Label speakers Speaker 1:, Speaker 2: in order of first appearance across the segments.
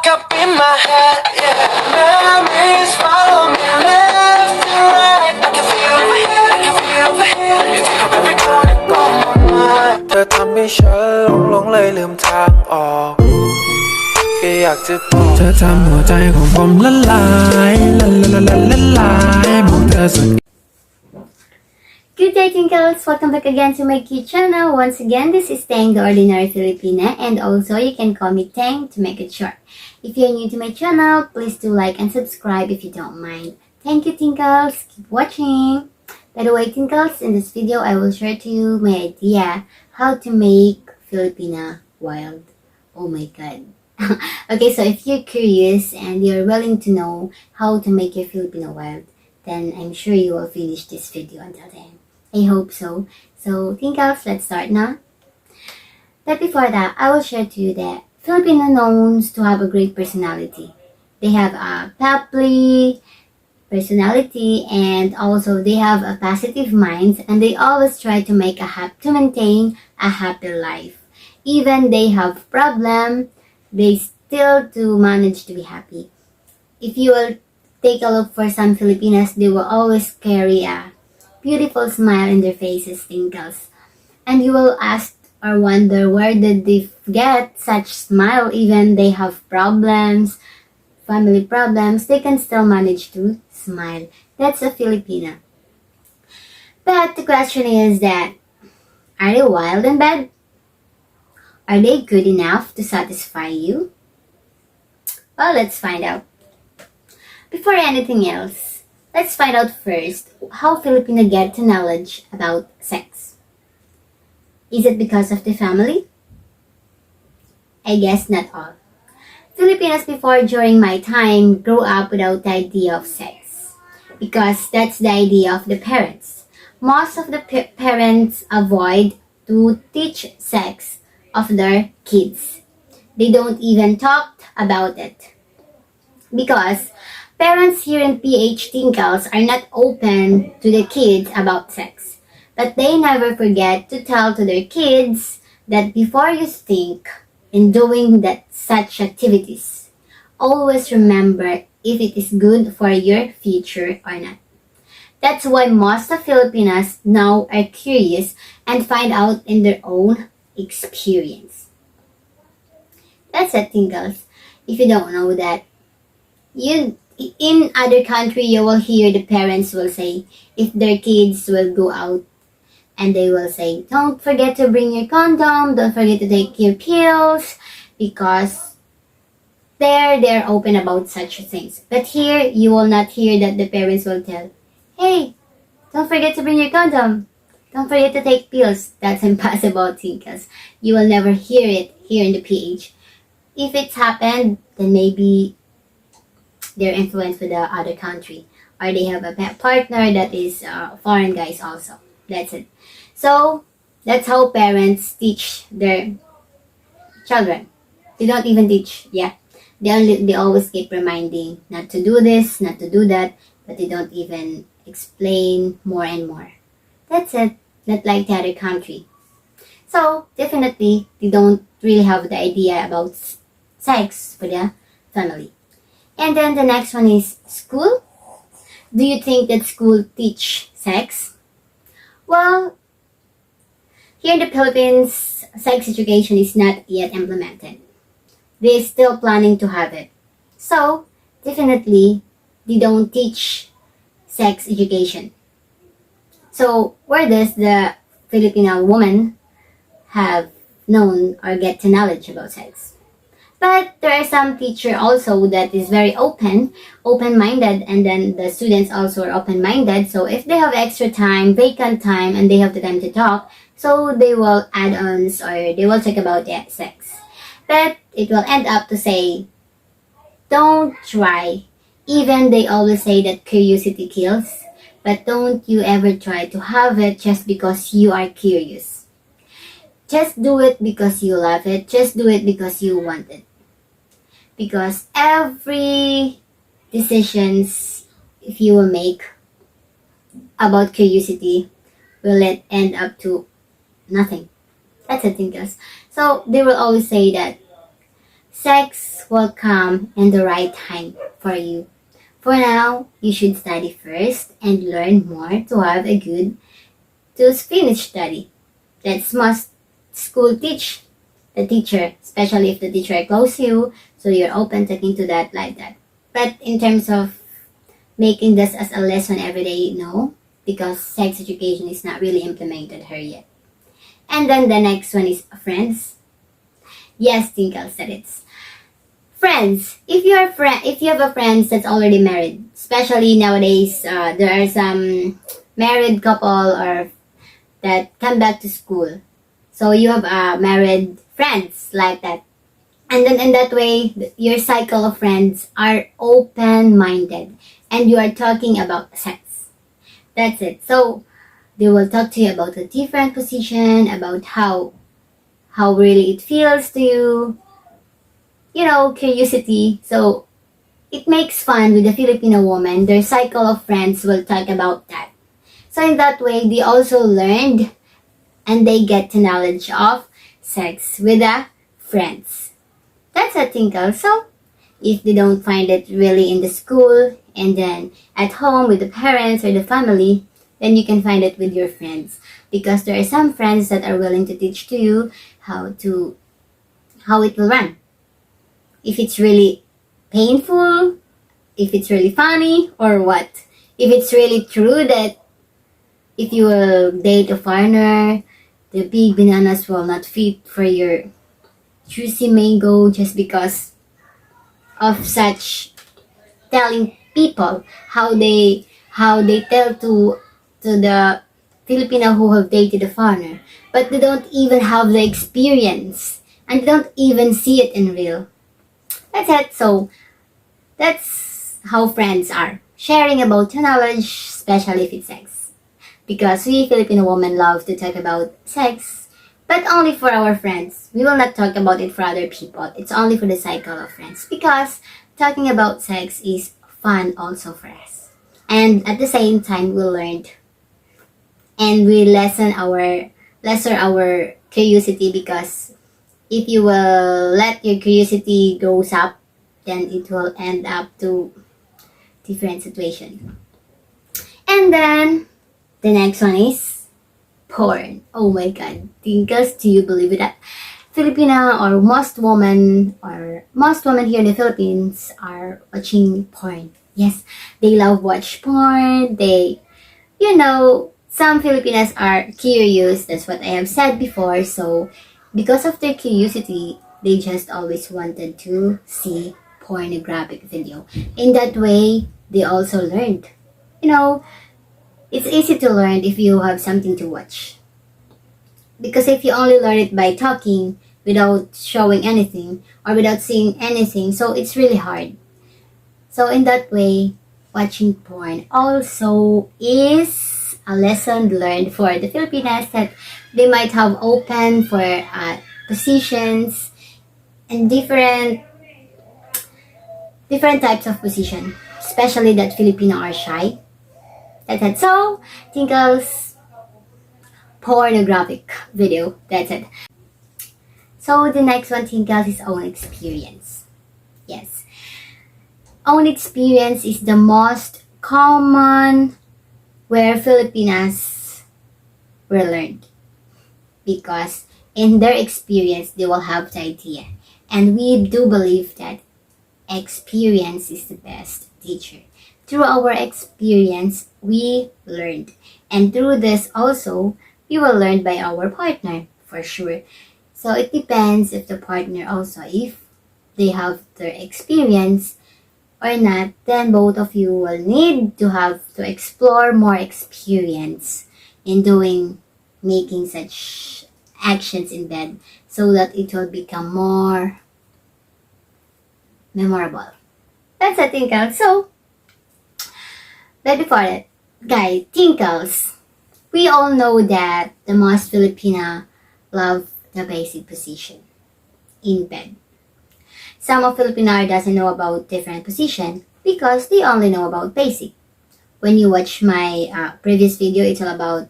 Speaker 1: up in my head, yeah. Memories follow me left and right. I can feel over here, I can feel over here. You take up every corner of my mind. เธอทำให้ฉันหลงเลยลืมทางออกแค่อยากจะบอกเธอทำหัวใจของผมละลายละลายบอกเธอสุด
Speaker 2: Good day, Tingkles! Welcome back again to my cute channel. Once again, this is Tang, the Ordinary Filipina, and also you can call me Tang to make it short. If you're new to my channel, please do like and subscribe if you don't mind. Thank you, Tingkles! Keep watching! By the way, Tingkles, in this video, I will share to you my idea how to make Filipina wild. Oh my god. Okay, so if you're curious and you're willing to know how to make your Filipina wild, then I'm sure you will finish this video until the end. I hope so. So, Tingkles, let's start now. But before that, I will share to you that Filipino known to have a great personality. They have a peppy personality, and also they have a positive mind, and they always try to maintain a happy life. Even they have problem, they still to manage to be happy. If you will take a look for some Filipinas, they will always carry a beautiful smile in their faces, Tingkles. And you will ask or wonder where did they get such smile, even they have problems, family problems, they can still manage to smile. That's a Filipina. But the question is that, are they wild and bad? Are they good enough to satisfy you? Well, let's find out. Before anything else, let's find out first how Filipino get to knowledge about sex. Is it because of the family? I guess not all. Filipinos before during my time grew up without the idea of sex because that's the idea of the parents. Most of the parents avoid to teach sex of their kids. They don't even talk about it because parents here in PH Tingkles are not open to the kids about sex, but they never forget to tell to their kids that before you think in doing such activities, always remember if it is good for your future or not. That's why most of Filipinas now are curious and find out in their own experience. That's it, Tingkles. If you don't know that, in other country, you will hear the parents will say, if their kids will go out, and they will say, don't forget to bring your condom, don't forget to take your pills, because they're open about such things. But here, you will not hear that the parents will tell, hey, don't forget to bring your condom, don't forget to take pills. That's impossible, because you will never hear it here in the PH. If it's happened, then maybe they're influenced with the other country, or they have a partner that is foreign guys also. That's it. So that's how parents teach their children. They don't even teach. Yeah, they always keep reminding not to do this, not to do that, but they don't even explain more and more. That's it. Not like the other country. So definitely they don't really have the idea about sex for their family. And then the next one is school. Do you think that school teach sex? Well, here in the Philippines, sex education is not yet implemented. They're still planning to have it. So, definitely, they don't teach sex education. So, where does the Filipino woman have known or get to knowledge about sex? But there are some teacher also that is very open-minded, and then the students also are open-minded. So if they have extra time, vacant time, and they have the time to talk, so they will add ons or they will talk about sex. But it will end up to say, don't try. Even they always say that curiosity kills, but don't you ever try to have it just because you are curious. Just do it because you love it. Just do it because you want it. Because every decisions if you will make about curiosity will it end up to nothing. That's the thing, guys. So they will always say that sex will come in the right time for you. For now, you should study first and learn more to have a good to finish study. That's must school teach the teacher, especially if the teacher close you, so you're open talking to that like that. But in terms of making this as a lesson every day, no, because sex education is not really implemented here yet. And then the next one is friends. Yes, Tinkle said it's friends. If you have a friend that's already married, especially nowadays, there are some married couple or that come back to school. So you have married friends like that. And then in that way, your cycle of friends are open-minded and you are talking about sex. That's it. So they will talk to you about a different position, about how really it feels to you, curiosity. So it makes fun with the Filipino woman. Their cycle of friends will talk about that. So in that way, they also learned and they get the knowledge of sex with the friends. That's a tinkle. So if they don't find it really in the school and then at home with the parents or the family, then you can find it with your friends. Because there are some friends that are willing to teach to you how it will run. If it's really painful, if it's really funny, or what. If it's really true that if you will date a foreigner, the big bananas will not fit for your juicy mango just because of such telling people how they tell to the Filipino who have dated a foreigner, but they don't even have the experience and they don't even see it in real. That's it. So that's how friends are, sharing about your knowledge, especially if it's sex. Because we Filipino women love to talk about sex, but only for our friends. We will not talk about it for other people. It's only for the cycle of friends. Because talking about sex is fun also for us. And at the same time, we learned and we lessen our curiosity, because if you will let your curiosity goes up, then it will end up to different situation. And then the next one is porn. Oh my god, Tinkles, do you believe it that Filipina or most women here in the Philippines are watching porn? Yes, they love watch porn. Some Filipinas are curious. That's what I have said before. So because of their curiosity, they just always wanted to see pornographic video. In that way, they also learned. It's easy to learn if you have something to watch. Because if you only learn it by talking without showing anything or without seeing anything, so it's really hard. So in that way, watching porn also is a lesson learned for the Filipinas, that they might have open for positions and different types of position, especially that Filipino are shy. That's it. So, Tinkles, pornographic video. That's it. So the next one, Tinkles, is own experience. Yes. Own experience is the most common where Filipinas were learned. Because in their experience, they will have the idea. And we do believe that experience is the best teacher. Through our experience, we learned. And through this also, we will learn by our partner, for sure. So it depends if the partner also, if they have their experience or not, then both of you will need to have to explore more experience in making such actions in bed, so that it will become more memorable. That's a Tinkle. So, but before that, guys, Tinkles, we all know that the most Filipina love the basic position in bed. Some of Filipino doesn't know about different position because they only know about basic. When you watch my previous video, it's all about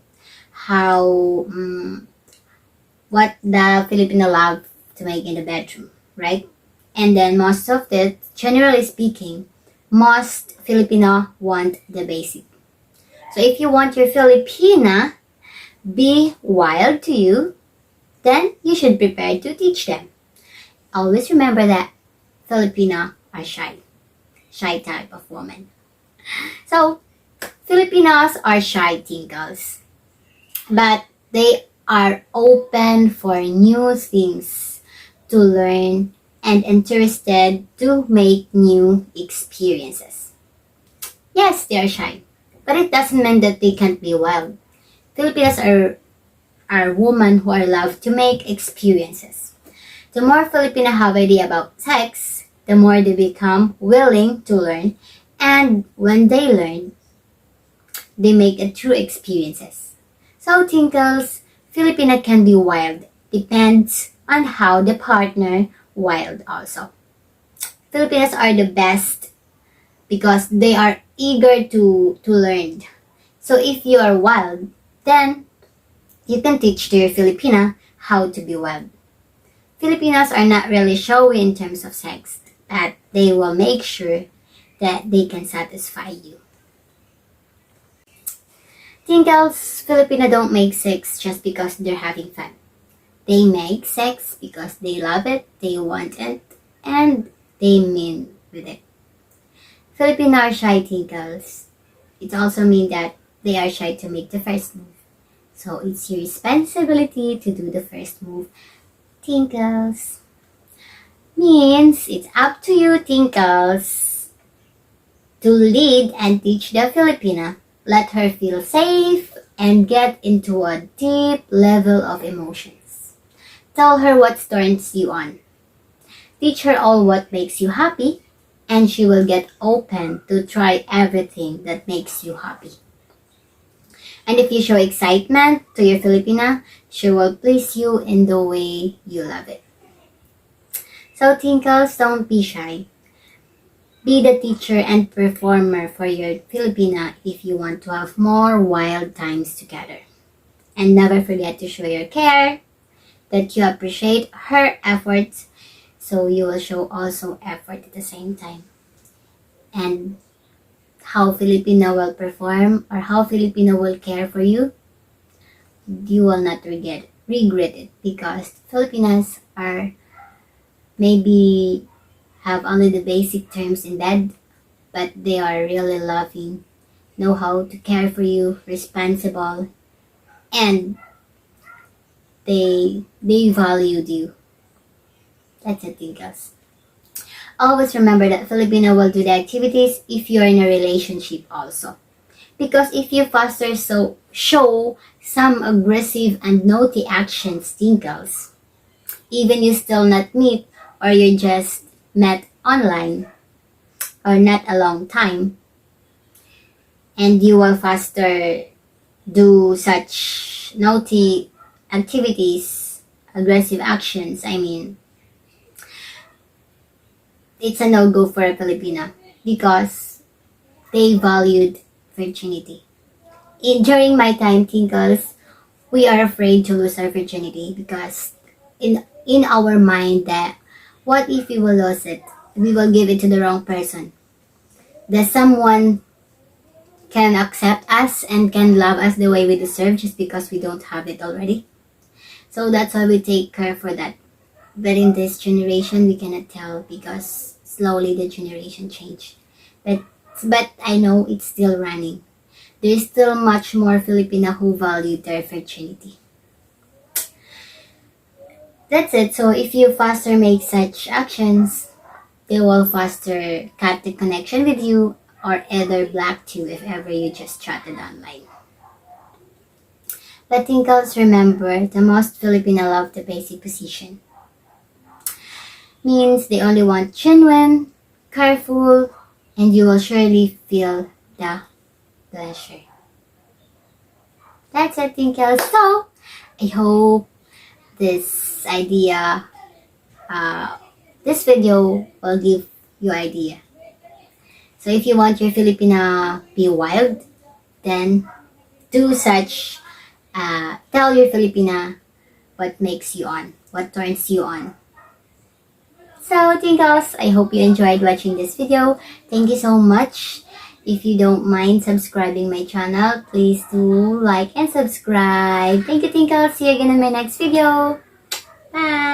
Speaker 2: how what the Filipino love to make in the bedroom, right? And then most of it, generally speaking, most Filipino want the basic. So if you want your Filipina be wild to you, then you should prepare to teach them. Always remember that Filipino are shy type of woman. So Filipinos are shy tinkles, but they are open for new things to learn and interested to make new experiences. Yes, they are shy, but it doesn't mean that they can't be wild. Filipinos are women who are love to make experiences. The more Filipino have idea about sex, the more they become willing to learn, and when they learn, they make a true experiences. So Tinkles, Filipino can be wild. Depends on how the partner wild also. Filipinos are the best because they are eager to learn. So if you are wild, then you can teach to your Filipina how to be wild. Filipinos are not really showy in terms of sex, but they will make sure that they can satisfy you. Tinkles, Filipino don't make sex just because they're having fun. They make sex because they love it, they want it, and they mean with it. Filipino are shy tinkles. It also means that they are shy to make the first move. So it's your responsibility to do the first move. Tinkles. Means it's up to you, Tinkles, to lead and teach the Filipina. Let her feel safe and get into a deep level of emotions. Tell her what turns you on. Teach her all what makes you happy, and she will get open to try everything that makes you happy. And if you show excitement to your Filipina, she will please you in the way you love it. So Tinkles, don't be shy. Be the teacher and performer for your Filipina if you want to have more wild times together. And never forget to show your care, that you appreciate her efforts, so you will show also effort at the same time. And how Filipino will perform or how Filipino will care for you, you will not regret it because Filipinas are maybe have only the basic terms in bed, but they are really loving, know how to care for you, responsible, and they valued you. That's it, Tinkles. Always remember that Filipino will do the activities if you're in a relationship also. Because if you foster show some aggressive and naughty actions, Tinkles, even you still not meet or you just met online or not a long time, and you will faster do such naughty activities, aggressive actions, it's a no-go for a Filipina because they valued virginity. During my time, Tinkles, we are afraid to lose our virginity because in our mind that what if we will lose it? We will give it to the wrong person. That someone can accept us and can love us the way we deserve just because we don't have it already. So that's why we take care for that. But in this generation, we cannot tell because slowly the generation changed. But I know it's still running. There's still much more Filipino who value their virginity. That's it. So if you faster make such actions, they will faster cut the connection with you or either block you if ever you just chatted online. But Tinkles, remember, the most Filipino love the basic position. Means they only want genuine, careful, and you will surely feel the pleasure. That's it, Tinkles. So, I hope this idea, this video will give you idea. So if you want your Filipina be wild, then do such, tell your Filipina what makes you on, what turns you on. So, Tingkles, I hope you enjoyed watching this video. Thank you so much. If you don't mind subscribing my channel, please do like and subscribe. Thank you, Tingkles. See you again in my next video. Bye!